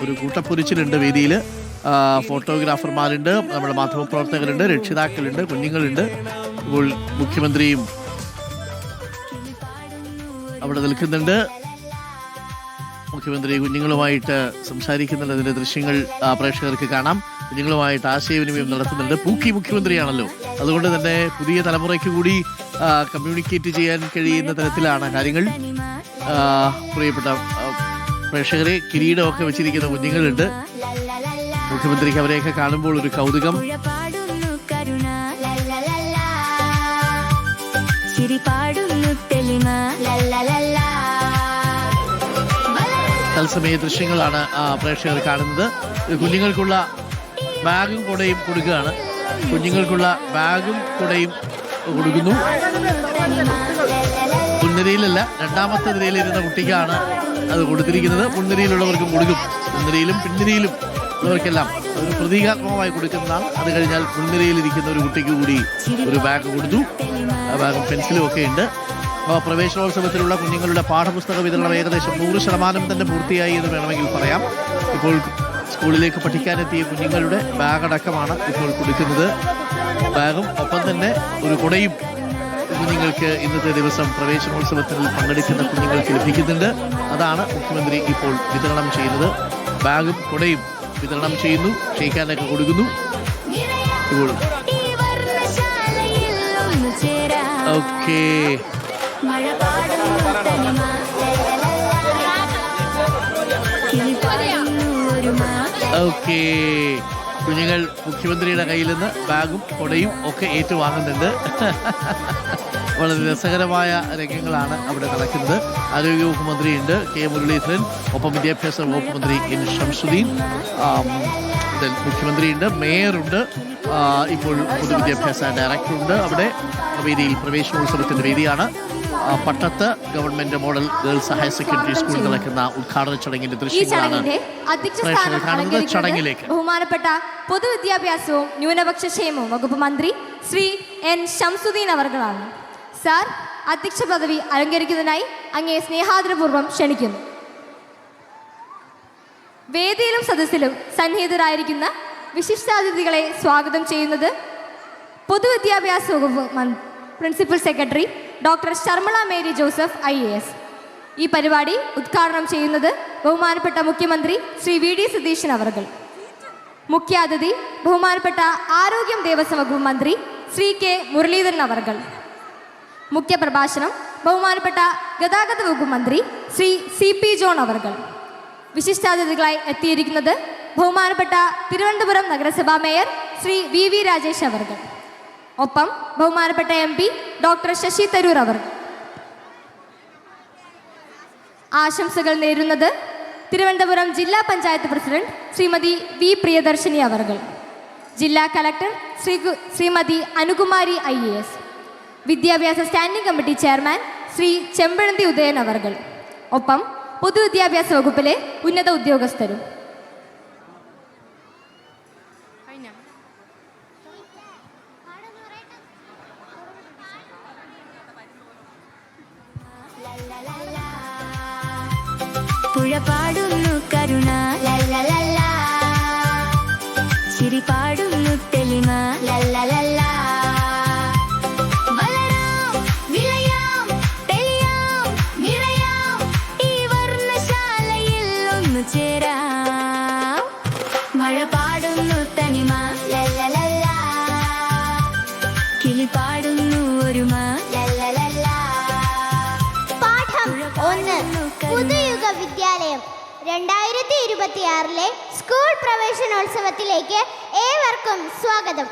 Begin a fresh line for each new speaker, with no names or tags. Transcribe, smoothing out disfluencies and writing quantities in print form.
ഒരു കൂട്ടപ്പൊരിച്ചിലുണ്ട് വേദിയിൽ. ഫോട്ടോഗ്രാഫർമാരുണ്ട്, നമ്മുടെ മാധ്യമപ്രവർത്തകരുണ്ട്, രക്ഷിതാക്കളുണ്ട്, കുഞ്ഞുങ്ങളുണ്ട്. ഇപ്പോൾ മുഖ്യമന്ത്രിയും അവിടെ നിൽക്കുന്നുണ്ട്. മുഖ്യമന്ത്രി കുഞ്ഞുങ്ങളുമായിട്ട് സംസാരിക്കുന്നുണ്ട്. അതിൻ്റെ ദൃശ്യങ്ങൾ പ്രേക്ഷകർക്ക് കാണാം. കുഞ്ഞുങ്ങളുമായിട്ട് ആശയവിനിമയം നടത്തുന്നുണ്ട്. പൂക്കി മുഖ്യമന്ത്രിയാണല്ലോ, അതുകൊണ്ട് തന്നെ പുതിയ തലമുറയ്ക്ക് കൂടി കമ്മ്യൂണിക്കേറ്റ് ചെയ്യാൻ കഴിയുന്ന തരത്തിലാണ് കാര്യങ്ങൾ. പ്രിയപ്പെട്ട പ്രേക്ഷകരെ, കിരീടമൊക്കെ വെച്ചിരിക്കുന്ന കുഞ്ഞുങ്ങളുണ്ട്. മുഖ്യമന്ത്രിക്ക് അവരെയൊക്കെ കാണുമ്പോൾ ഒരു കൗതുകം. തത്സമയ ദൃശ്യങ്ങളാണ് പ്രേക്ഷകർ കാണുന്നത്. കുഞ്ഞുങ്ങൾക്കുള്ള ബാഗും കുടയും കൊടുക്കുകയാണ്. കുഞ്ഞുങ്ങൾക്കുള്ള ബാഗും കുടയും കൊടുക്കുന്നു. മുൻനിരയിലല്ല, രണ്ടാമത്തെ നിരയിലിരുന്ന കുട്ടിക്കാണ് അത് കൊടുത്തിരിക്കുന്നത്. മുൻനിരയിലുള്ളവർക്കും കൊടുക്കും. മുൻനിരയിലും പിൻനിരയിലും ഉള്ളവർക്കെല്ലാം ഒരു പ്രതീകാത്മകമായി കൊടുക്കുന്നതാണ്. അത് കഴിഞ്ഞാൽ മുൻനിരയിലിരിക്കുന്ന ഒരു കുട്ടിക്ക് കൂടി ഒരു ബാഗ് കൊടുത്തു. ബാഗും പെൻസിലും ഒക്കെ ഉണ്ട്. പ്രവേശനോത്സവത്തിലുള്ള കുഞ്ഞുങ്ങളുടെ പാഠപുസ്തക വിതരണം ഏകദേശം 100% തന്നെ പൂർത്തിയായി എന്ന് വേണമെങ്കിൽ പറയാം. ഇപ്പോൾ സ്കൂളിലേക്ക് പഠിക്കാനെത്തിയ കുഞ്ഞുങ്ങളുടെ ബാഗടക്കമാണ് ഇപ്പോൾ കൊടുക്കുന്നത്. ബാഗും ഒപ്പം തന്നെ ഒരു കുടയും കുഞ്ഞുങ്ങൾക്ക് ഇന്നത്തെ ദിവസം പ്രവേശനോത്സവത്തിൽ പങ്കെടുക്കുന്ന കുഞ്ഞുങ്ങൾക്ക് ലഭിക്കുന്നുണ്ട്. അതാണ് മുഖ്യമന്ത്രി ഇപ്പോൾ വിതരണം ചെയ്യുന്നത്. ബാഗും കുടയും വിതരണം ചെയ്യുന്നു. ഷെയ്ക്കാനൊക്കെ കൊടുക്കുന്നു. Okay, okay. കുഞ്ഞുങ്ങൾ മുഖ്യമന്ത്രിയുടെ കയ്യിൽ നിന്ന് ബാഗും കൊടയും ഒക്കെ ഏറ്റുവാങ്ങുന്നുണ്ട്. വളരെ രസകരമായ രംഗങ്ങളാണ് അവിടെ നടക്കുന്നത്. ആരോഗ്യവകുപ്പ് മന്ത്രിയുണ്ട് കെ മുരളീധരൻ, ഒപ്പം വിദ്യാഭ്യാസ വകുപ്പ് മന്ത്രി എൻ ശംസുദ്ദീൻ, മുഖ്യമന്ത്രിയുണ്ട്, മേയറുണ്ട്, ഇപ്പോൾ പൊതുവിദ്യാഭ്യാസ ഡയറക്ടറുണ്ട്. അവിടെ വേദിയിൽ പ്രവേശനോത്സവത്തിന്റെ വേദിയാണ്. പട്ടത്ത് government model girls higher secondary school നടക്കുന്ന ഉദ്ഘാടന ചടങ്ങിന്റെ ദൃശ്യങ്ങളാണ് പ്രേക്ഷകർ കാണുന്നത്. ചടങ്ങിലേക്ക്
ബഹുമാനപ്പെട്ട പൊതുവിദ്യാഭ്യാസവും ന്യൂനപക്ഷ ക്ഷേമവും വകുപ്പ് മന്ത്രി ശ്രീ എൻ ശംസുദ്ദീൻ അവർകളാണ്. സാർ, അധ്യക്ഷ പദവി അലങ്കരിക്കുന്നതിനായി അങ്ങേ സ്നേഹാദരപൂർവ്വം ക്ഷണിക്കുന്നു. വേദിയിലും സദസ്സിലും സന്നിഹിതരായിരിക്കുന്ന വിശിഷ്ടാതിഥികളെ സ്വാഗതം ചെയ്യുന്നത് പൊതുവിദ്യാഭ്യാസ വകുപ്പ് principal secretary doctor Sharmila Mary Joseph IAS. ഈ പരിപാടി ഉദ്ഘാടനം ചെയ്യുന്നത് ബഹുമാനപ്പെട്ട മുഖ്യമന്ത്രി ശ്രീ VD സതീശൻ അവർകൾ. മുഖ്യാതിഥി ബഹുമാനപ്പെട്ട ആരോഗ്യം ദേവസ്വം വകുപ്പ് മന്ത്രി ശ്രീ കെ മുരളീധരൻ അവർകൾ. മുഖ്യപ്രഭാഷണം ബഹുമാനപ്പെട്ട ഗതാഗത വകുപ്പ് മന്ത്രി ശ്രീ CP ജോൺ അവർകൾ. വിശിഷ്ടാതിഥികളായി എത്തിയിരിക്കുന്നത് ബഹുമാനപ്പെട്ട തിരുവനന്തപുരം നഗരസഭാ മേയർ ശ്രീ VV രാജേഷ് അവർകൾ. ഒപ്പം ബഹുമാനപ്പെട്ട MP ഡോക്ടർ ശശി തരൂർ അവർ. ആശംസകൾ നേരുന്നത് തിരുവനന്തപുരം ജില്ലാ പഞ്ചായത്ത് പ്രസിഡന്റ് ശ്രീമതി V പ്രിയദർശിനി അവർകൾ, ജില്ലാ കലക്ടർ ശ്രീമതി അനുകുമാരി IAS, വിദ്യാഭ്യാസ standing committee chairman Shri Chempazhanthi Udayan അവർകൾ, ഒപ്പം പൊതുവിദ്യാഭ്യാസ വകുപ്പിലെ ഉന്നത ഉദ്യോഗസ്ഥരും.
പുഴ പാടുന്നു കരുണ ലല്ലലല്ല, ചിരി പാടുന്നു തെളിമ ലല്ലലല്ല. വളരാം വിളയാം തെളിയാം നിറയാം, ഈ വർണ്ണശാലയിൽ ഒന്നു ചേരാം. മഴ പാടുന്നു തനിമ ലല്ലലല്ല, കിളി പാടുന്നു ഒരുമ ലല്ലലല്ല.
പാഠം 1 പുതുയുഗ വിദ്യാലയം 2026 സ്കൂൾ പ്രവേശനോത്സവത്തിലേക്ക് ഏവർക്കും സ്വാഗതം.